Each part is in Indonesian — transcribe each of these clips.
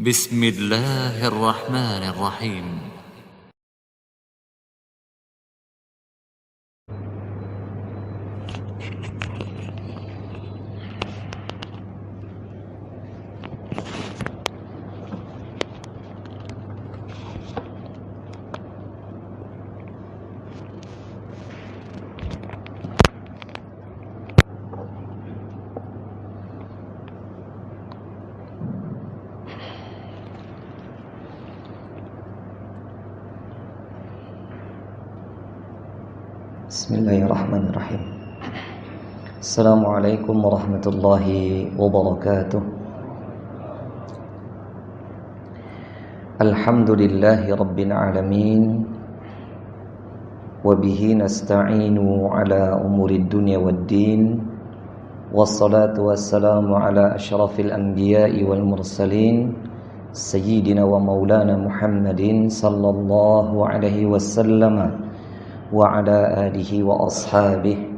بسم الله الرحمن الرحيم. Bismillahirrahmanirrahim. Assalamualaikum warahmatullahi wabarakatuh. Alhamdulillahi rabbil alamin. Wabihi nasta'inu ala umurid dunya waddin. Wassalatu wassalamu ala ashrafil anbiya'i wal mursalin, Sayyidina wa maulana Muhammadin sallallahu alaihi wasallam wa ala alihi wa ashabihi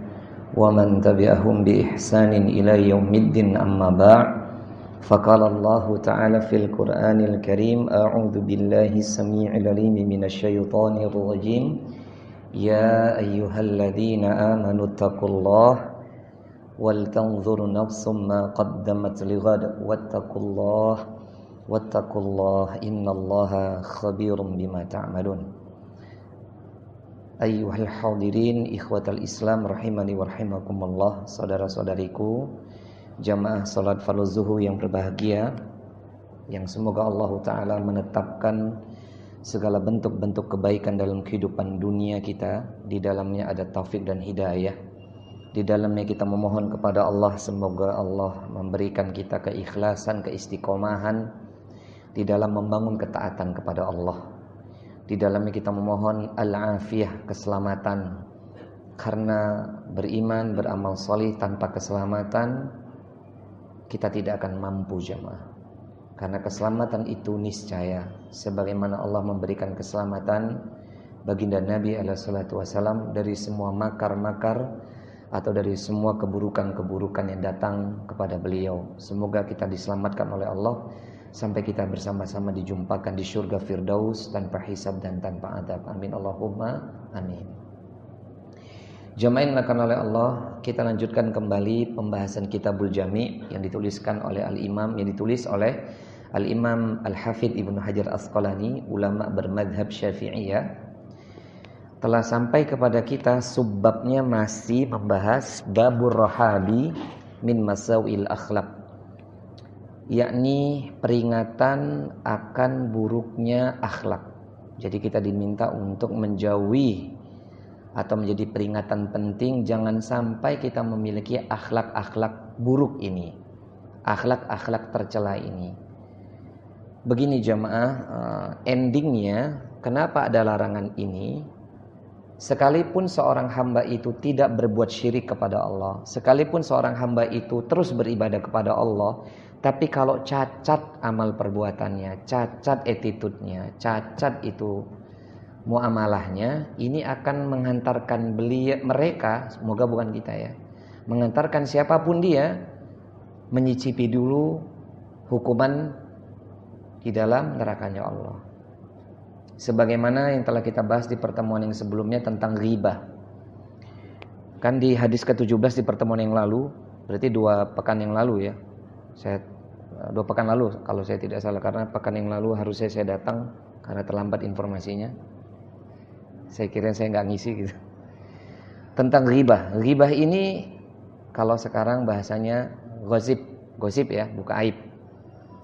wa man tabi'ahum bi ihsanin ila yaumiddin, amma ba'. Faqala Allah ta'ala fil Qur'anil Karim, a'udzu billahi samii'il 'aliim minasy syaithaanir rajiim. Ya ayyuhalladzina amanu taqullaha wal tanzur nafsum ma qaddamat lighad wattaqullaha innallaha khabirum bima ta'malun. Ayyuhal hadirin ikhwatal Islam rahimani wa rahimakumullah, saudara-saudariku jamaah salat fardhu zuhur yang berbahagia, yang semoga Allah Ta'ala menetapkan segala bentuk-bentuk kebaikan dalam kehidupan dunia kita. Di dalamnya ada taufik dan hidayah. Di dalamnya kita memohon kepada Allah, semoga Allah memberikan kita keikhlasan, keistiqomahan di dalam membangun ketaatan kepada Allah. Di dalamnya kita memohon al-afiyah, keselamatan, karena beriman, beramal salih tanpa keselamatan kita tidak akan mampu jamaah. Karena keselamatan itu niscaya, sebagaimana Allah memberikan keselamatan baginda Nabi SAW dari semua makar-makar atau dari semua keburukan-keburukan yang datang kepada beliau. Semoga kita diselamatkan oleh Allah sampai kita bersama-sama dijumpakan di surga Firdaus tanpa hisab dan tanpa adab. Amin Allahumma amin. Jamaah yang dimuliakan oleh Allah, kita lanjutkan kembali pembahasan Kitabul Jami' yang dituliskan oleh Al-Imam, yang ditulis oleh Al-Imam Al-Hafidh Ibnu Hajar Asqalani, ulama bermadhab Syafi'iyah. Telah sampai kepada kita subbabnya masih membahas babur rahabi min masawil akhlaq, yakni peringatan akan buruknya akhlak. Jadi kita diminta untuk menjauhi atau menjadi peringatan penting, jangan sampai kita memiliki akhlak-akhlak buruk ini, akhlak-akhlak tercela ini. Begini jamaah, endingnya kenapa ada larangan ini? Sekalipun seorang hamba itu tidak berbuat syirik kepada Allah, sekalipun seorang hamba itu terus beribadah kepada Allah, tapi kalau cacat amal perbuatannya, cacat attitude-nya, cacat itu muamalahnya, ini akan menghantarkan mereka, semoga bukan kita ya, menghantarkan siapapun dia menyicipi dulu hukuman di dalam nerakanya Allah. Sebagaimana yang telah kita bahas di pertemuan yang sebelumnya tentang ghibah. Kan di hadis ke-17 di pertemuan yang lalu, berarti 2 pekan yang lalu ya. 2 pekan lalu kalau saya tidak salah, karena pekan yang lalu harusnya saya datang karena terlambat informasinya. Saya kira saya nggak ngisi gitu. Tentang ghibah. Ghibah ini kalau sekarang bahasanya gosip ya, bukan aib.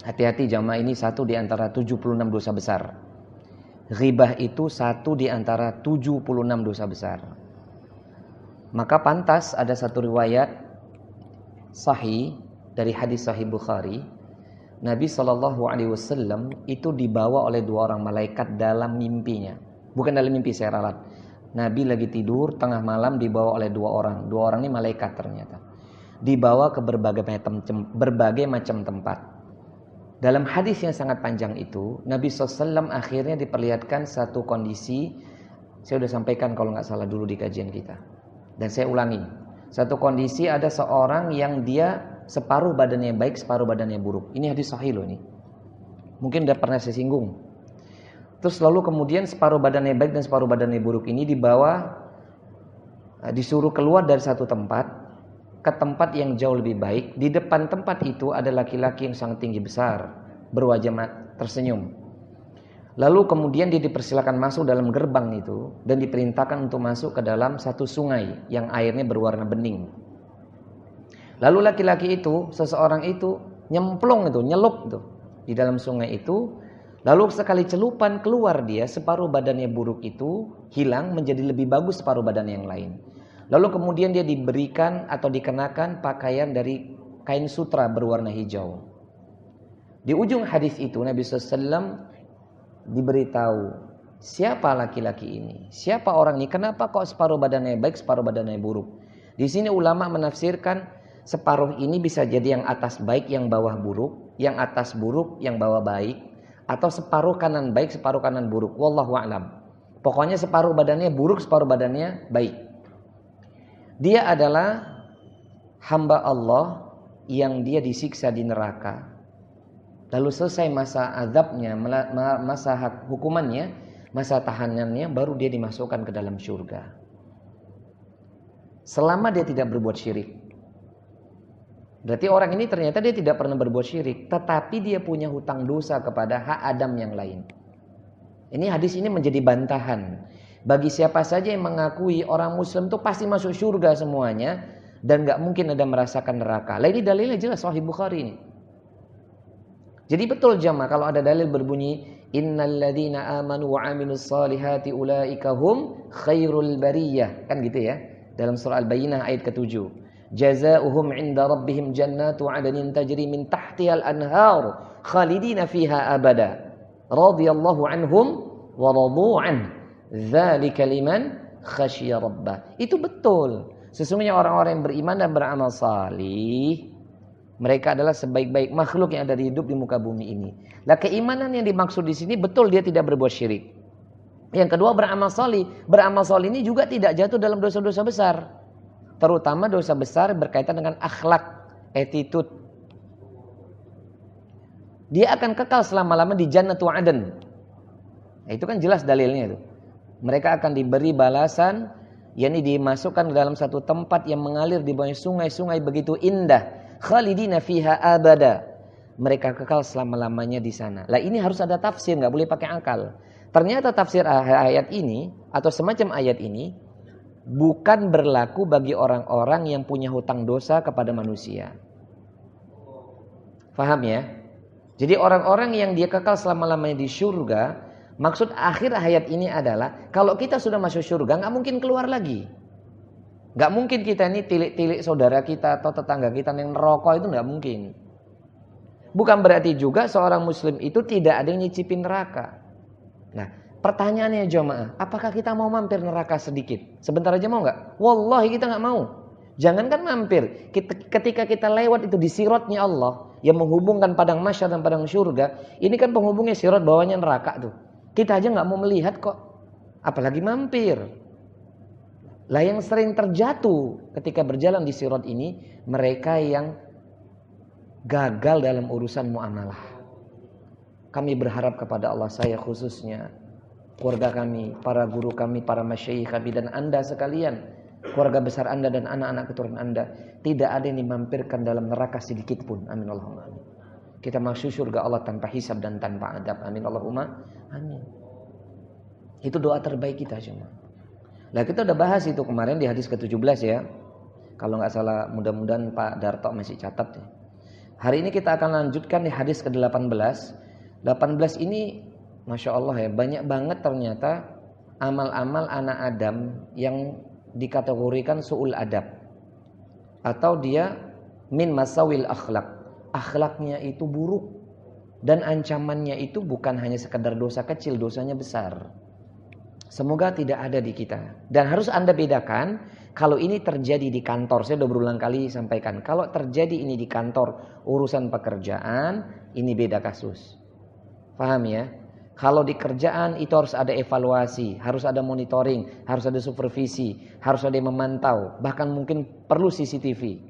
Hati-hati jamaah, ini satu di antara 76 dosa besar. Ghibah itu satu di antara 76 dosa besar. Maka pantas ada satu riwayat sahih dari hadis sahih Bukhari, Nabi SAW itu dibawa oleh 2 orang malaikat dalam mimpinya. Bukan dalam mimpi saya ralat. Nabi lagi tidur tengah malam dibawa oleh 2 orang. 2 orang ini malaikat ternyata. Dibawa ke berbagai macam tempat. Dalam hadis yang sangat panjang itu, Nabi SAW akhirnya diperlihatkan satu kondisi. Saya sudah sampaikan kalau nggak salah dulu di kajian kita, dan saya ulangi. Satu kondisi, ada seorang yang dia separuh badannya baik, separuh badannya buruk. Ini hadis sahih loh ini. Mungkin udah pernah saya singgung. Terus lalu kemudian separuh badannya baik dan separuh badannya buruk ini dibawa, disuruh keluar dari satu tempat ke tempat yang jauh lebih baik. Di depan tempat itu ada laki-laki yang sangat tinggi besar, berwajah tersenyum. Lalu kemudian dia dipersilakan masuk dalam gerbang itu dan diperintahkan untuk masuk ke dalam satu sungai yang airnya berwarna bening. Lalu laki-laki itu, seseorang itu nyemplung itu, nyelup itu di dalam sungai itu. Lalu sekali celupan keluar dia, separuh badannya buruk itu hilang menjadi lebih bagus separuh badan yang lain. Lalu kemudian dia diberikan atau dikenakan pakaian dari kain sutra berwarna hijau. Di ujung hadis itu Nabi SAW diberitahu siapa laki-laki ini, siapa orang ini, kenapa kok separuh badannya baik, separuh badannya buruk. Di sini ulama menafsirkan separuh ini bisa jadi yang atas baik, yang bawah buruk, yang atas buruk, yang bawah baik. Atau separuh kanan baik, separuh kanan buruk. Wallahu a'lam. Pokoknya separuh badannya buruk, separuh badannya baik. Dia adalah hamba Allah yang dia disiksa di neraka. Lalu selesai masa azabnya, masa hukumannya, masa tahanannya, baru dia dimasukkan ke dalam surga. Selama dia tidak berbuat syirik. Berarti orang ini ternyata dia tidak pernah berbuat syirik, tetapi dia punya hutang dosa kepada hak Adam yang lain. Ini hadis ini menjadi bantahan bagi siapa saja yang mengakui orang Muslim itu pasti masuk surga semuanya dan nggak mungkin ada merasakan neraka. Lah ini dalilnya jelas Sahih Bukhari ini. Jadi betul jamaah kalau ada dalil berbunyi innal ladzina amanu wa 'amilus solihati ulaika hum khairul bariyah, kan gitu ya. Dalam surah Al-Bayyinah ayat ke-7. Jazaohum 'inda rabbihim jannatu 'adnin tajri min tahtihal anhar khalidina fiha abada radhiyallahu anhum wa radu an dzalika liman khasyiya rabbah. Itu betul. Sesungguhnya orang-orang yang beriman dan beramal salih, mereka adalah sebaik-baik makhluk yang ada di hidup di muka bumi ini. Lah keimanan yang dimaksud di sini betul dia tidak berbuat syirik. Yang kedua beramal salih. Beramal salih ini juga tidak jatuh dalam dosa-dosa besar. Terutama dosa besar berkaitan dengan akhlak, attitude. Dia akan kekal selama-lama di Jannatu Aden. Nah, itu kan jelas dalilnya itu. Mereka akan diberi balasan, yakni dimasukkan ke dalam satu tempat yang mengalir di bawah sungai-sungai begitu indah. Khalidina fiha abada. Mereka kekal selama-lamanya di sana. Lah ini harus ada tafsir, nggak boleh pakai akal. Ternyata tafsir ayat ini atau semacam ayat ini bukan berlaku bagi orang-orang yang punya hutang dosa kepada manusia. Faham ya? Jadi orang-orang yang dia kekal selama-lamanya di surga, maksud akhir ayat ini adalah kalau kita sudah masuk surga nggak mungkin keluar lagi. Nggak mungkin kita ini tilik-tilik saudara kita atau tetangga kita yang neraka, itu nggak mungkin. Bukan berarti juga seorang muslim itu tidak ada yang nyicipin neraka. Nah, pertanyaannya jemaah, apakah kita mau mampir neraka sedikit? Sebentar aja mau nggak? Wallahi kita nggak mau. Jangankan mampir, ketika kita lewat itu di siratnya Allah yang menghubungkan padang mahsyar dan padang surga, ini kan penghubungnya sirat bawahnya neraka tuh. Kita aja nggak mau melihat kok, apalagi mampir. Lah yang sering terjatuh ketika berjalan di sirat ini mereka yang gagal dalam urusan muamalah. Kami berharap kepada Allah, saya khususnya, keluarga kami, para guru kami, para masyayikh kami dan Anda sekalian, keluarga besar Anda dan anak-anak keturunan Anda, tidak ada yang dimampirkan dalam neraka sedikit pun. Amin Allahumma amin. Kita masuk surga Allah tanpa hisab dan tanpa adab. Amin Allahumma amin. Itu doa terbaik kita cuma. Nah kita udah bahas itu kemarin di hadis ke-17 ya. Kalau nggak salah, mudah-mudahan Pak Darto masih catat ya. Hari ini kita akan lanjutkan di hadis ke-18. 18 ini Masya Allah ya, banyak banget ternyata amal-amal anak Adam yang dikategorikan su'ul adab. Atau dia min masawil akhlak. Akhlaknya itu buruk. Dan ancamannya itu bukan hanya sekedar dosa kecil, dosanya besar. Semoga tidak ada di kita. Dan harus Anda bedakan, kalau ini terjadi di kantor, saya sudah berulang kali sampaikan. Kalau terjadi ini di kantor, urusan pekerjaan, ini beda kasus. Paham ya? Kalau di kerjaan itu harus ada evaluasi, harus ada monitoring, harus ada supervisi, harus ada yang memantau, bahkan mungkin perlu CCTV.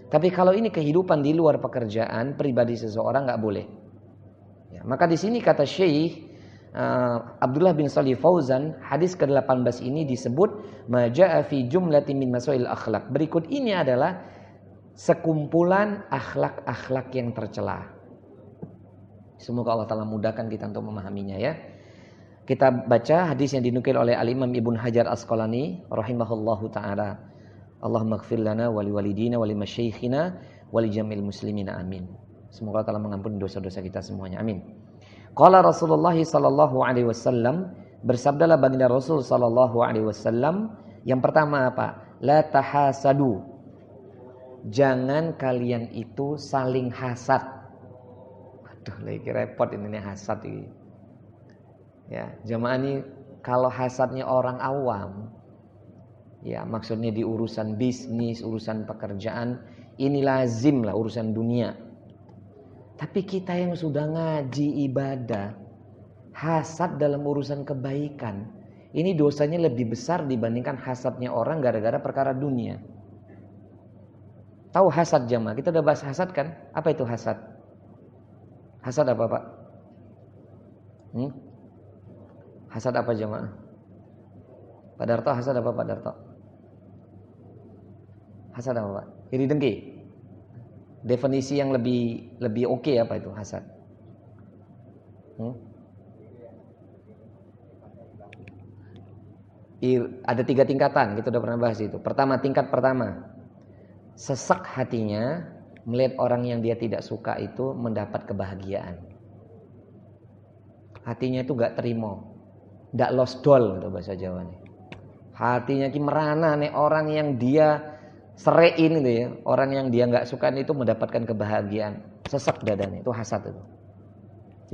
Tapi kalau ini kehidupan di luar pekerjaan, pribadi seseorang nggak boleh. Ya, maka di sini kata Syekh Abdullah bin Shalih Fauzan, hadis ke-18 ini disebut maja'a fi jumlati min masail akhlak. Berikut ini adalah sekumpulan akhlak-akhlak yang tercela. Semoga Allah Ta'ala mudahkan kita untuk memahaminya ya. Kita baca hadis yang dinukil oleh Al-Imam Ibnu Hajar Asqalani rahimahullahu ta'ala. Allahumma ighfir lana wa liwalidina wa limasyaikhina wa lijamil muslimina amin. Semoga Allah Ta'ala mengampuni dosa-dosa kita semuanya. Amin. Qala Rasulullah sallallahu alaihi wasallam, bersabdalah baginda Rasul sallallahu alaihi wasallam, yang pertama apa? La tahasadu. Jangan kalian itu saling hasad. Aduh, lagi repot ini hasad ini. Ya, jamaah ini kalau hasadnya orang awam, ya maksudnya di urusan bisnis, urusan pekerjaan, ini lazim lah urusan dunia. Tapi kita yang sudah ngaji ibadah, hasad dalam urusan kebaikan, ini dosanya lebih besar dibandingkan hasadnya orang gara-gara perkara dunia. Tahu hasad jamaah? Kita udah bahas hasad kan? Apa itu hasad? Hasad apa Pak? Hasad apa jamaah? Pak Darto, hasad apa Pak Darto? Hasad apa Pak? Iri dengki. Definisi yang lebih oke apa itu hasad? Ada 3 tingkatan, kita udah pernah bahas itu. Pertama, tingkat pertama, sesak hatinya melihat orang yang dia tidak suka itu mendapat kebahagiaan. Hatinya itu gak terima, gak lost doll gitu bahasa Jawa nih. Hatinya ki merana nih orang yang dia serein itu ya, orang yang dia nggak suka itu mendapatkan kebahagiaan, sesak dadanya, itu hasad itu.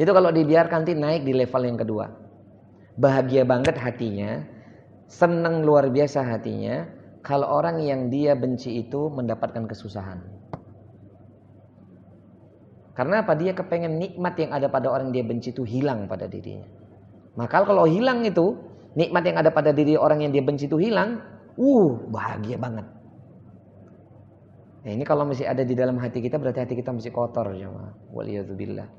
Itu kalau dibiarkan nanti naik di level yang kedua. Bahagia banget hatinya, senang luar biasa hatinya kalau orang yang dia benci itu mendapatkan kesusahan. Karena apa? Dia kepengen nikmat yang ada pada orang yang dia benci itu hilang pada dirinya. Maka kalau hilang itu, nikmat yang ada pada diri orang yang dia benci itu hilang, bahagia banget. Nah, ini kalau masih ada di dalam hati kita berarti hati kita masih kotor jemaah. Waliyadzubillah.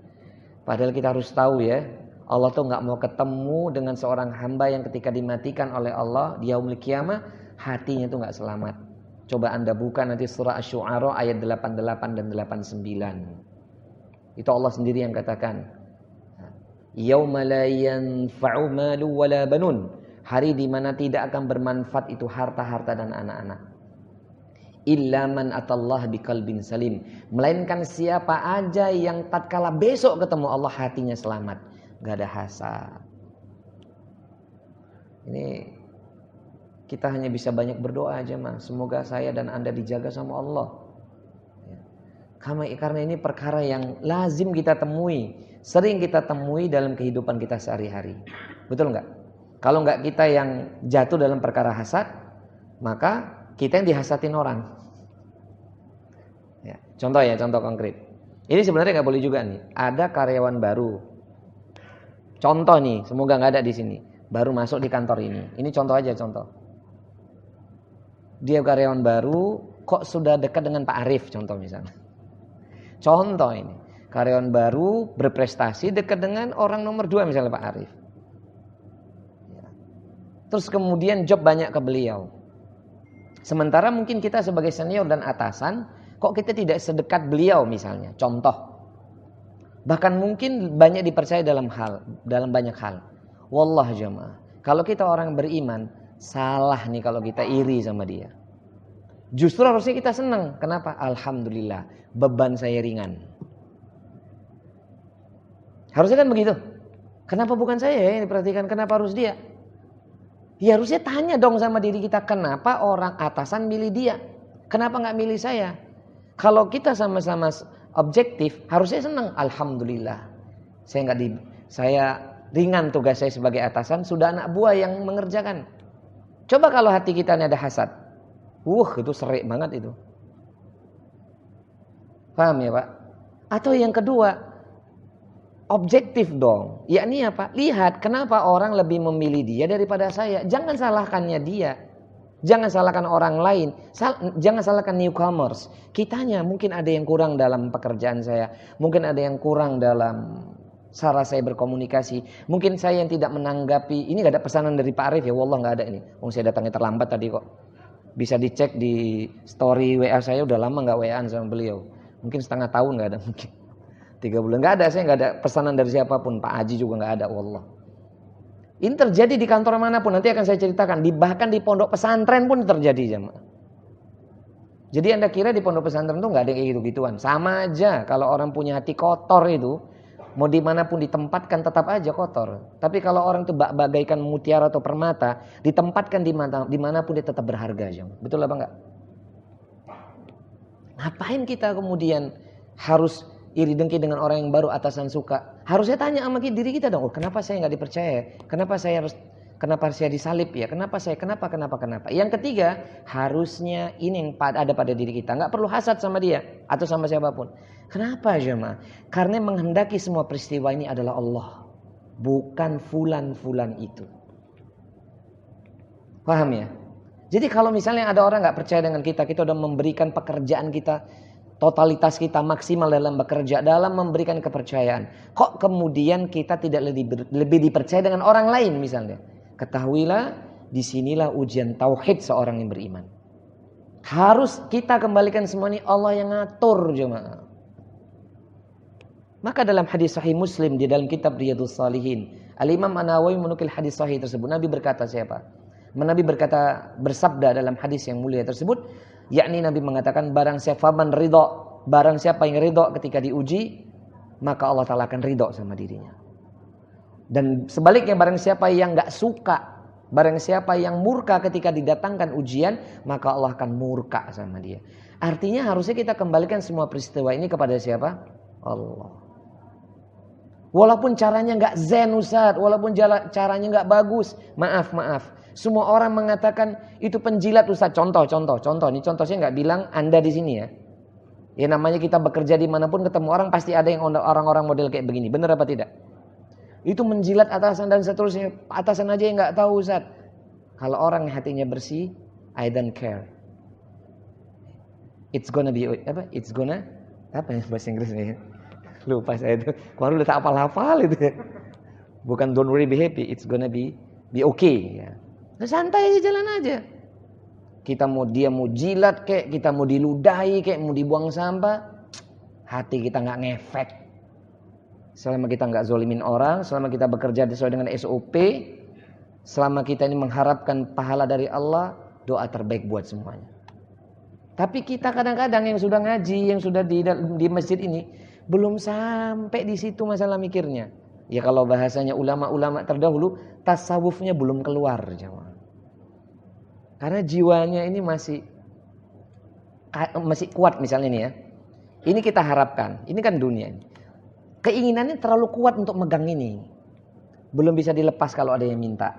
Padahal kita harus tahu ya, Allah tuh nggak mau ketemu dengan seorang hamba yang ketika dimatikan oleh Allah di yaumul qiyamah hatinya tuh nggak selamat. Coba Anda buka nanti surah Asy-Syu'ara ayat 88 dan 89. Itu Allah sendiri yang katakan. Yauma la yanfa'u malu wala banun. Hari di mana tidak akan bermanfaat itu harta-harta dan anak-anak. Illa man atallah biqalbin salim, melainkan siapa aja yang tatkala besok ketemu Allah hatinya selamat, gak ada hasad. Ini kita hanya bisa banyak berdoa aja mas, semoga saya dan Anda dijaga sama Allah. Karena ini perkara yang lazim kita temui, sering kita temui dalam kehidupan kita sehari-hari. Betul nggak? Kalau nggak kita yang jatuh dalam perkara hasad, maka kita yang dihasatin orang. Ya, contoh konkret. Ini sebenarnya nggak boleh juga nih. Ada karyawan baru. Contoh nih, semoga nggak ada di sini. Baru masuk di kantor ini. Ini contoh aja contoh. Dia karyawan baru, kok sudah dekat dengan Pak Arif contoh misalnya. Contoh ini, karyawan baru berprestasi dekat dengan orang nomor 2 misalnya Pak Arif. Ya. Terus kemudian job banyak ke beliau. Sementara mungkin kita sebagai senior dan atasan, kok kita tidak sedekat beliau misalnya, contoh. Bahkan mungkin banyak dipercaya dalam banyak hal. Wallah jamaah, kalau kita orang beriman, salah nih kalau kita iri sama dia. Justru harusnya kita senang. Kenapa? Alhamdulillah, beban saya ringan. Harusnya kan begitu. Kenapa bukan saya yang diperhatikan, kenapa harus dia? Ya harusnya tanya dong sama diri kita, kenapa orang atasan milih dia? Kenapa nggak milih saya? Kalau kita sama-sama objektif, harusnya senang. Alhamdulillah, saya ringan tugas saya sebagai atasan, sudah anak buah yang mengerjakan. Coba kalau hati kita ini ada hasad, itu serik banget itu. Paham ya Pak? Atau yang kedua, objektif dong, yakni apa? Lihat kenapa orang lebih memilih dia daripada saya. Jangan salahkannya dia, jangan salahkan orang lain, jangan salahkan newcomers. Kitanya mungkin ada yang kurang dalam pekerjaan saya, mungkin ada yang kurang dalam cara saya berkomunikasi. Mungkin saya yang tidak menanggapi, ini gak ada pesanan dari Pak Arif ya, wallah gak ada ini. Saya datangnya terlambat tadi kok. Bisa dicek di story WA saya, udah lama gak WA-an sama beliau. Mungkin setengah tahun gak ada, mungkin 3 bulan. Gak ada, saya gak ada pesanan dari siapapun. Pak Haji juga gak ada, wallah. Ini terjadi di kantor manapun, nanti akan saya ceritakan. Bahkan di pondok pesantren pun terjadi, jemaah. Jadi Anda kira di pondok pesantren itu gak ada kayak gitu-gituan. Sama aja kalau orang punya hati kotor itu, mau dimanapun ditempatkan tetap aja kotor. Tapi kalau orang itu bagaikan mutiara atau permata, ditempatkan dimanapun dia tetap berharga. Betul apa enggak? Ngapain kita kemudian harus iri dengki dengan orang yang baru atasan suka? Harusnya tanya sama diri kita dong. Kenapa saya nggak dipercaya? Kenapa saya disalib ya? Kenapa? Yang ketiga, harusnya ini yang ada pada diri kita. Nggak perlu hasad sama dia atau sama siapapun. Kenapa jemaah? Karena menghendaki semua peristiwa ini adalah Allah, bukan fulan-fulan itu. Paham ya? Jadi kalau misalnya ada orang nggak percaya dengan kita udah memberikan pekerjaan kita, totalitas kita maksimal dalam bekerja, dalam memberikan kepercayaan. Kok kemudian kita tidak lebih dipercaya dengan orang lain misalnya? Ketahuilah, disinilah ujian tauhid seorang yang beriman. Harus kita kembalikan semua ini Allah yang ngatur jemaah. Maka dalam hadis sahih Muslim di dalam kitab Riyadhus Shalihin, Al-Imam An-Nawawi menukil hadis sahih tersebut. Nabi berkata siapa? Nabi bersabda dalam hadis yang mulia tersebut, yakni Nabi mengatakan barang siapa yang ridho ketika diuji, maka Allah Ta'ala akan ridho sama dirinya. Dan sebaliknya barang siapa yang enggak suka, barang siapa yang murka ketika didatangkan ujian, maka Allah akan murka sama dia. Artinya harusnya kita kembalikan semua peristiwa ini kepada siapa? Allah. Walaupun caranya enggak zen Ustaz, walaupun caranya enggak bagus, maaf. Semua orang mengatakan itu penjilat Ustaz. Contoh. Ini contoh saya nggak bilang Anda di sini ya. Ya namanya kita bekerja dimanapun ketemu orang pasti ada yang orang-orang model kayak begini. Benar apa tidak? Itu menjilat atasan dan seterusnya. Atasan aja yang nggak tahu Ustaz. Kalau orang hatinya bersih, I don't care. It's gonna be apa? It's gonna apa ya bahasa Inggrisnya? Lupa saya itu. Kemarin udah tak hafal itu. Bukan don't worry be happy. It's gonna be okay. Ya. Santai aja, jalan aja. Dia mau jilat kayak, kita mau diludahi kayak, mau dibuang sampah, hati kita nggak ngefek. Selama kita nggak zolimin orang, selama kita bekerja sesuai dengan SOP, selama kita ini mengharapkan pahala dari Allah, doa terbaik buat semuanya. Tapi kita kadang-kadang yang sudah ngaji, yang sudah di masjid ini, belum sampai di situ masalah mikirnya. Ya kalau bahasanya ulama-ulama terdahulu, tasawufnya belum keluar jemaah. Karena jiwanya ini masih kuat misalnya nih ya. Ini kita harapkan, ini kan dunia. Keinginannya terlalu kuat untuk megang ini. Belum bisa dilepas kalau ada yang minta.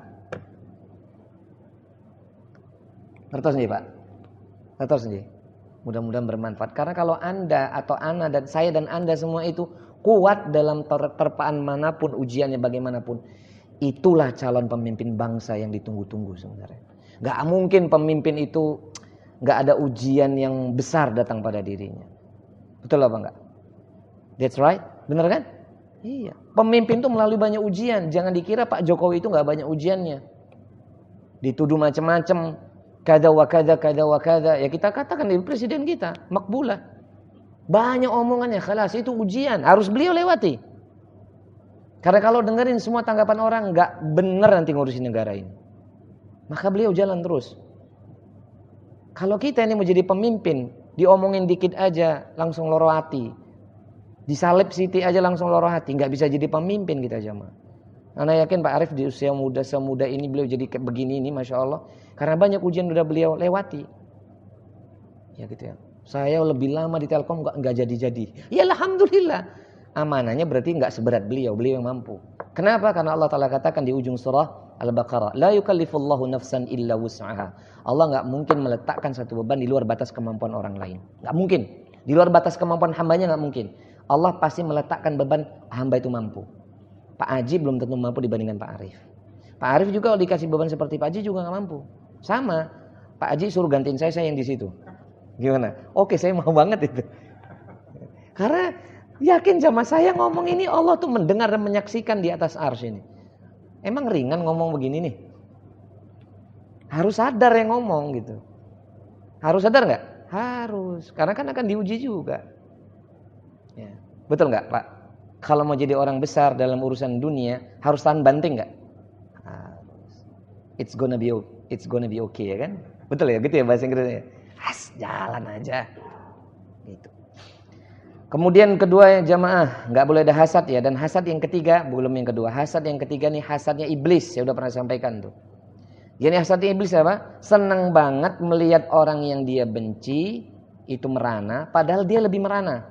Ngertos nih Pak? Ngertos nih? Mudah-mudahan bermanfaat. Karena kalau Anda atau Ana dan saya dan Anda semua itu kuat dalam terpaan manapun, ujiannya bagaimanapun, itulah calon pemimpin bangsa yang ditunggu-tunggu sebenarnya. Gak mungkin pemimpin itu gak ada ujian yang besar datang pada dirinya. Betul apa enggak? That's right, benar kan? Iya. Pemimpin itu melalui banyak ujian. Jangan dikira Pak Jokowi itu gak banyak ujiannya. Dituduh macam-macam, kada wa kada. Ya kita katakan dari presiden kita, makbulah. Banyak omongannya, khalas itu ujian, harus beliau lewati. Karena kalau dengerin semua tanggapan orang gak benar nanti ngurusin negara ini. Maka beliau jalan terus. Kalau kita ini mau jadi pemimpin, diomongin dikit aja langsung loro hati. Disalib Siti aja langsung loro hati, nggak bisa jadi pemimpin kita jamaah. Ana yakin Pak Arif di usia semuda ini beliau jadi kayak begini ini, masya Allah. Karena banyak ujian udah beliau lewati. Ya gitu ya. Saya lebih lama di Telkom nggak jadi. Ya alhamdulillah. Amanahnya berarti nggak seberat beliau yang mampu. Kenapa? Karena Allah Taala katakan di ujung surah Al-Baqarah, la yukallifullahu nafsan illa wus'aha. Allah enggak mungkin meletakkan satu beban di luar batas kemampuan orang lain. Enggak mungkin. Di luar batas kemampuan hambanya enggak mungkin. Allah pasti meletakkan beban hamba itu mampu. Pak Haji belum tentu mampu dibandingkan Pak Arif. Pak Arif juga kalau dikasih beban seperti Pak Haji juga enggak mampu. Sama. Pak Haji suruh gantiin saya yang di situ. Gimana? Oke, saya mau banget itu. Karena Yakin jamaah saya ngomong ini Allah tuh mendengar dan menyaksikan di atas arsy ini. Emang ringan ngomong begini nih? Harus sadar yang ngomong gitu. Harus sadar nggak? Harus. Karena kan akan diuji juga. Ya. Betul nggak Pak? Kalau mau jadi orang besar dalam urusan dunia harus tahan banting nggak? Harus. It's gonna be okay ya kan? Betul ya, gitu ya bahasa Inggrisnya. Jalan aja. Gitu. Kemudian kedua jamaah, nggak boleh ada hasad ya. Dan hasad yang ketiga, belum yang kedua. Hasad yang ketiga nih hasadnya iblis. Saya udah pernah sampaikan tuh. Jadi hasadnya iblis apa? Senang banget melihat orang yang dia benci itu merana, padahal dia lebih merana.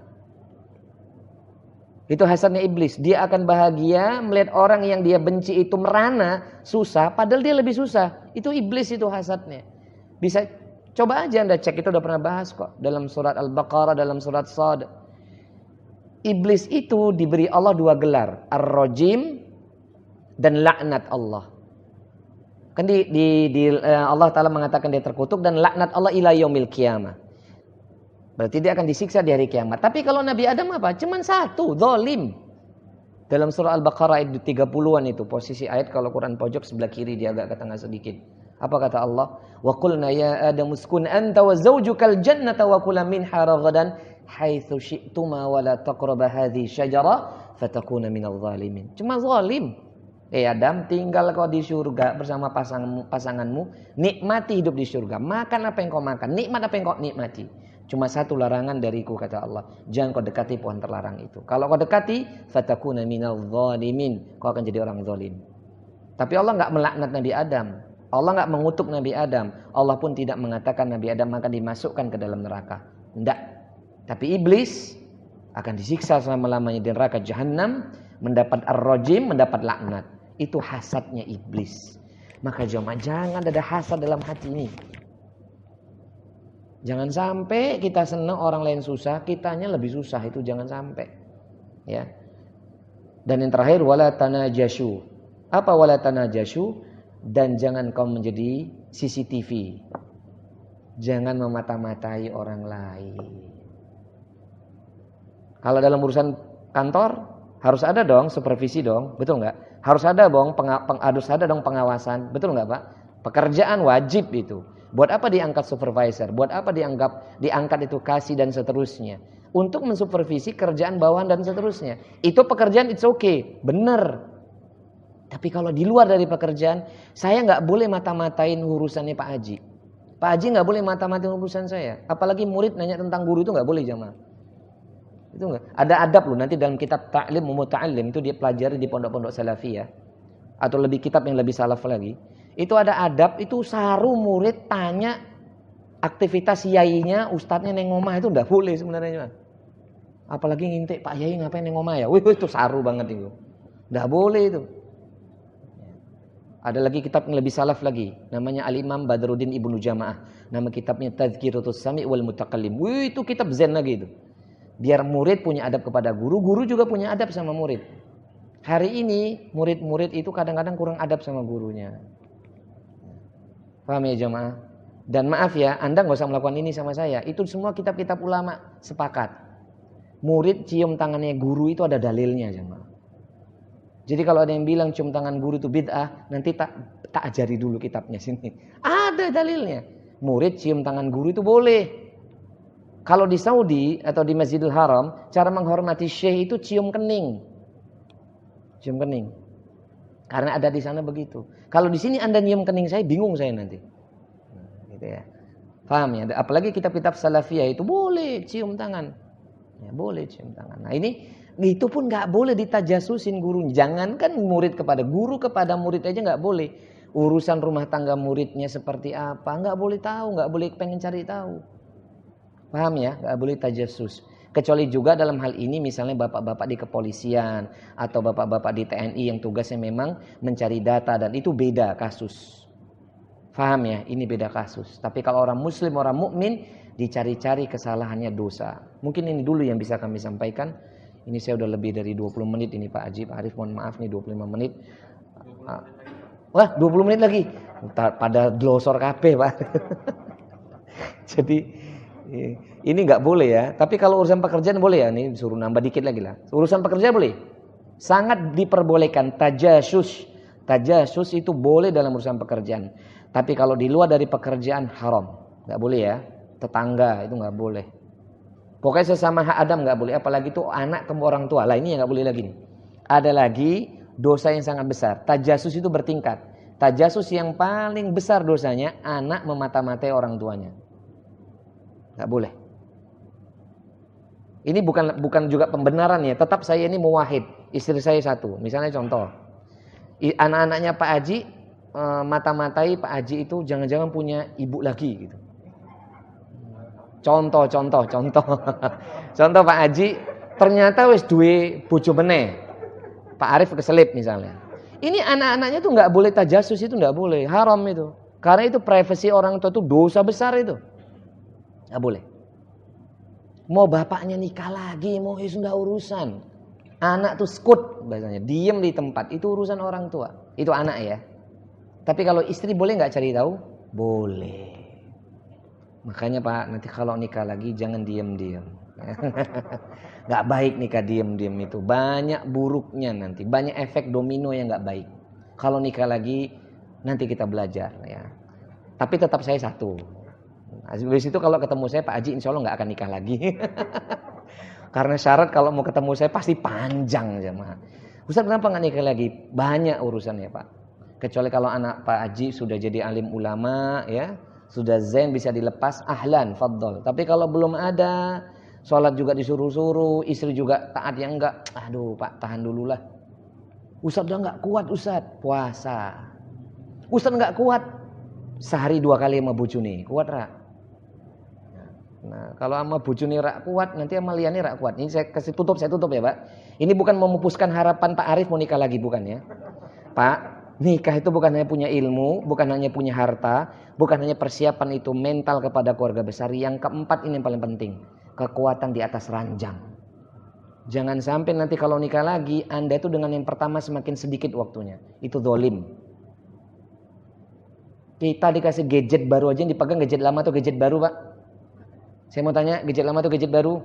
Itu hasadnya iblis. Dia akan bahagia melihat orang yang dia benci itu merana, susah, padahal dia lebih susah. Itu iblis itu hasadnya. Bisa coba aja Anda cek, itu udah pernah bahas kok dalam surat Al-Baqarah, dalam surat Shad. Iblis itu diberi Allah dua gelar, Ar-Rajim dan laknat Allah. Kan Allah Ta'ala mengatakan dia terkutuk dan laknat Allah ila yaumil qiyamah. Berarti dia akan disiksa di hari kiamat. Tapi kalau Nabi Adam apa? Cuman satu, zalim. Dalam surah Al-Baqarah ayat 30-an itu, posisi ayat kalau Quran pojok sebelah kiri dia agak ke tengah sedikit. Apa kata Allah? Wa qulna ya Adam uskun anta wa zawjukal jannata wa kula minha ragadan haitsu syi'tuma wa la taqrabu hadhihi syajara fatakuna minadh dhalimin. Cuma zalim. Adam, tinggal kau di surga bersama pasanganmu, nikmati hidup di surga. Makan apa yang kau makan, nikmat apa yang kau nikmati. Cuma satu larangan dariku kata Allah, jangan kau dekati pohon terlarang itu. Kalau kau dekati, fatakuna minadh dhalimin, kau akan jadi orang zalim. Tapi Allah enggak melaknat Nabi Adam. Allah enggak mengutuk Nabi Adam. Allah pun tidak mengatakan Nabi Adam akan dimasukkan ke dalam neraka. Enggak. Tapi iblis akan disiksa selama-lamanya di neraka Jahannam, mendapat ar-rajim, mendapat laknat. Itu hasadnya iblis. Maka jemaah jangan ada hasad dalam hati ini. Jangan sampai kita senang orang lain susah, kitanya lebih susah, itu jangan sampai. Ya. Dan yang terakhir wala tanajashu. Apa wala tanajashu? Dan jangan kau menjadi CCTV. Jangan memata-matai orang lain. Kalau dalam urusan kantor harus ada dong supervisi dong, betul nggak? Harus ada dong pengawasan, betul nggak Pak? Pekerjaan wajib itu. Buat apa diangkat supervisor? Buat apa diangkat itu kasih dan seterusnya? Untuk mensupervisi kerjaan bawahan dan seterusnya. Itu pekerjaan it's okay, bener. Tapi kalau di luar dari pekerjaan, saya nggak boleh mata-matain urusannya Pak Haji. Pak Haji nggak boleh mata-matain urusan saya. Apalagi murid nanya tentang guru itu nggak boleh jamaah. Itu enggak. Ada adab loh nanti dalam kitab Ta'lim Muta'allim itu dia pelajari di pondok-pondok salafiyah atau lebih kitab yang lebih salaf lagi. Itu ada adab, itu saru murid tanya aktivitas yainya, ustadznya neng omah itu enggak boleh sebenarnya. Apalagi ngintik Pak Yai ngapain neng omah ya. Wih itu saru banget itu. Enggak boleh itu. Ada lagi kitab yang lebih salaf lagi, namanya Al-Imam Badruddin Ibnu Jamaah. Nama kitabnya Tazkiratus Sami' wal Mutakallim. Wih itu kitab zen lagi itu. Biar murid punya adab kepada guru, guru juga punya adab sama murid. Hari ini murid-murid itu kadang-kadang kurang adab sama gurunya. Paham ya jemaah? Dan maaf ya, Anda nggak usah melakukan ini sama saya. Itu semua kitab-kitab ulama sepakat. Murid cium tangannya guru itu ada dalilnya jemaah. Jadi kalau ada yang bilang cium tangan guru itu bid'ah, nanti tak ajari dulu kitabnya sini. Ada dalilnya. Murid cium tangan guru itu boleh. Kalau di Saudi atau di Masjidil Haram, cara menghormati syekh itu cium kening. Cium kening. Karena ada di sana begitu. Kalau di sini Anda nyium kening saya, bingung saya nanti. Gitu ya. Paham ya? Apalagi kitab-kitab salafiyah itu boleh cium tangan. Ya, boleh cium tangan. Nah, itu pun enggak boleh ditajasusin gurunya. Jangankan murid kepada guru, kepada murid aja enggak boleh. Urusan rumah tangga muridnya seperti apa, enggak boleh tahu, enggak boleh pengen cari tahu. Paham ya? Gak boleh tajasus. Kecuali juga dalam hal ini misalnya bapak-bapak di kepolisian atau bapak-bapak di TNI yang tugasnya memang mencari data dan itu beda kasus. Paham ya? Ini beda kasus. Tapi kalau orang muslim, orang mukmin dicari-cari kesalahannya dosa. Mungkin ini dulu yang bisa kami sampaikan. Ini saya udah lebih dari 20 menit ini Pak Haji, Pak Arif mohon maaf nih 25 menit. Wah 20 menit lagi. Pada glosor kabeh Pak. Jadi Ini nggak boleh ya. Tapi kalau urusan pekerjaan boleh ya. Ini suruh nambah dikit lagi lah. Urusan pekerjaan boleh. Sangat diperbolehkan tajasus. Tajasus itu boleh dalam urusan pekerjaan. Tapi kalau di luar dari pekerjaan haram. Nggak boleh ya. Tetangga itu nggak boleh. Pokoknya sesama hak Adam nggak boleh. Apalagi itu anak ke orang tua. Lah ini yang nggak boleh lagi nih. Ada lagi dosa yang sangat besar. Tajasus itu bertingkat. Tajasus yang paling besar dosanya anak memata-matai orang tuanya. Nggak boleh. Ini bukan juga pembenaran ya. Tetap saya ini muwahhid. Istri saya satu. Misalnya contoh. Anak-anaknya Pak Haji mata-matai Pak Haji itu jangan-jangan punya ibu lagi gitu. Contoh. Contoh Pak Haji ternyata wis duwe bojo meneh. Pak Arif keselip misalnya. Ini anak-anaknya tuh nggak boleh tajasus, itu nggak boleh, haram itu. Karena itu privasi orang tua itu dosa besar itu. Nggak boleh. Mau bapaknya nikah lagi, mau itu nggak urusan. Anak tuh skut bahasanya, diem di tempat, itu urusan orang tua. Itu anak ya. Tapi kalau istri boleh nggak cari tahu? Boleh. Makanya Pak, nanti kalau nikah lagi jangan diem-diem. Nggak baik nikah diem-diem itu. Banyak buruknya nanti, banyak efek domino yang nggak baik. Kalau nikah lagi nanti kita belajar ya. Tapi tetap saya satu. Habis itu kalau ketemu saya Pak Haji insya Allah nggak akan nikah lagi. Karena syarat kalau mau ketemu saya pasti panjang jemaah. Ustaz kenapa nggak nikah lagi? Banyak urusannya Pak. Kecuali kalau anak Pak Haji sudah jadi alim ulama ya, sudah zen bisa dilepas, ahlan, faddal. Tapi kalau belum ada, sholat juga disuruh-suruh, istri juga taat yang enggak, aduh Pak tahan dulu lah. Ustaz udah nggak kuat Ustaz, puasa. Ustaz nggak kuat, sehari 2 kali sama bojone, kuat rak. Nah, kalau sama bojone rak kuat, nanti sama liyane rak kuat. Ini saya tutup ya Pak. Ini bukan memupuskan harapan Pak Arif mau nikah lagi, bukan ya. Pak, nikah itu bukan hanya punya ilmu, bukan hanya punya harta, bukan hanya persiapan itu mental kepada keluarga besar. Yang keempat ini yang paling penting, kekuatan di atas ranjang. Jangan sampai nanti kalau nikah lagi, Anda itu dengan yang pertama semakin sedikit waktunya. Itu zalim. Kita dikasih gadget baru aja yang dipegang gadget lama atau gadget baru Pak? Saya mau tanya, gadget lama atau gadget baru?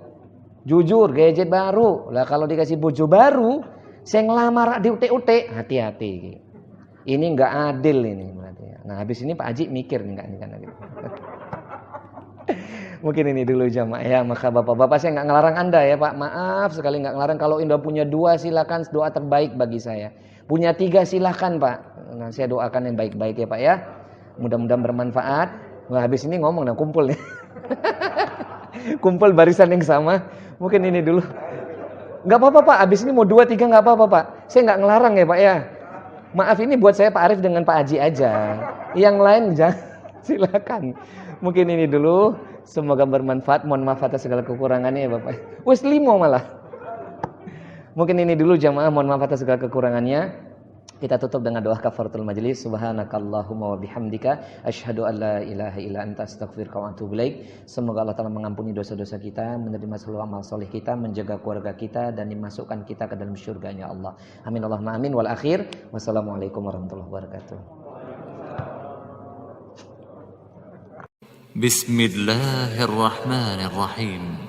Jujur, gadget baru. Lah kalau dikasih bojo baru, saya ngelamar di UT-UT, hati-hati. Ini nggak adil ini berarti. Nah habis ini Pak Haji mikir nih nggak lagi. Mungkin ini dulu jamaah ya. Maka bapak-bapak saya nggak ngelarang Anda ya Pak. Maaf sekali nggak ngelarang. Kalau Anda punya 2 silakan, doa terbaik bagi saya. Punya 3 silakan Pak. Nah saya doakan yang baik-baik ya Pak ya. Mudah-mudahan bermanfaat. Wah habis ini ngomong dan kumpul nih. Kumpul barisan yang sama. Mungkin ini dulu. Nggak apa-apa Pak. Habis ini mau 2, 3 nggak apa-apa Pak. Saya nggak ngelarang ya Pak ya. Maaf ini buat saya Pak Arif dengan Pak Haji aja. Yang lain jangan, silakan. Mungkin ini dulu. Semoga bermanfaat. Mohon maaf atas segala kekurangannya ya Bapak. Wes 5 malah. Mungkin ini dulu jamaah. Mohon maaf atas segala kekurangannya. Kita tutup dengan doa kafaratul majelis. Subhanakallahumma wa bihamdika asyhadu an la ilaha illa anta astaghfiruka wa atubu ilaik. Semoga Allah Taala mengampuni dosa-dosa kita, menerima seluruh amal soleh kita, menjaga keluarga kita dan dimasukkan kita ke dalam surganya Allah. Amin Allahumma amin wal akhir. Wassalamualaikum warahmatullahi wabarakatuh. Bismillahirrahmanirrahim.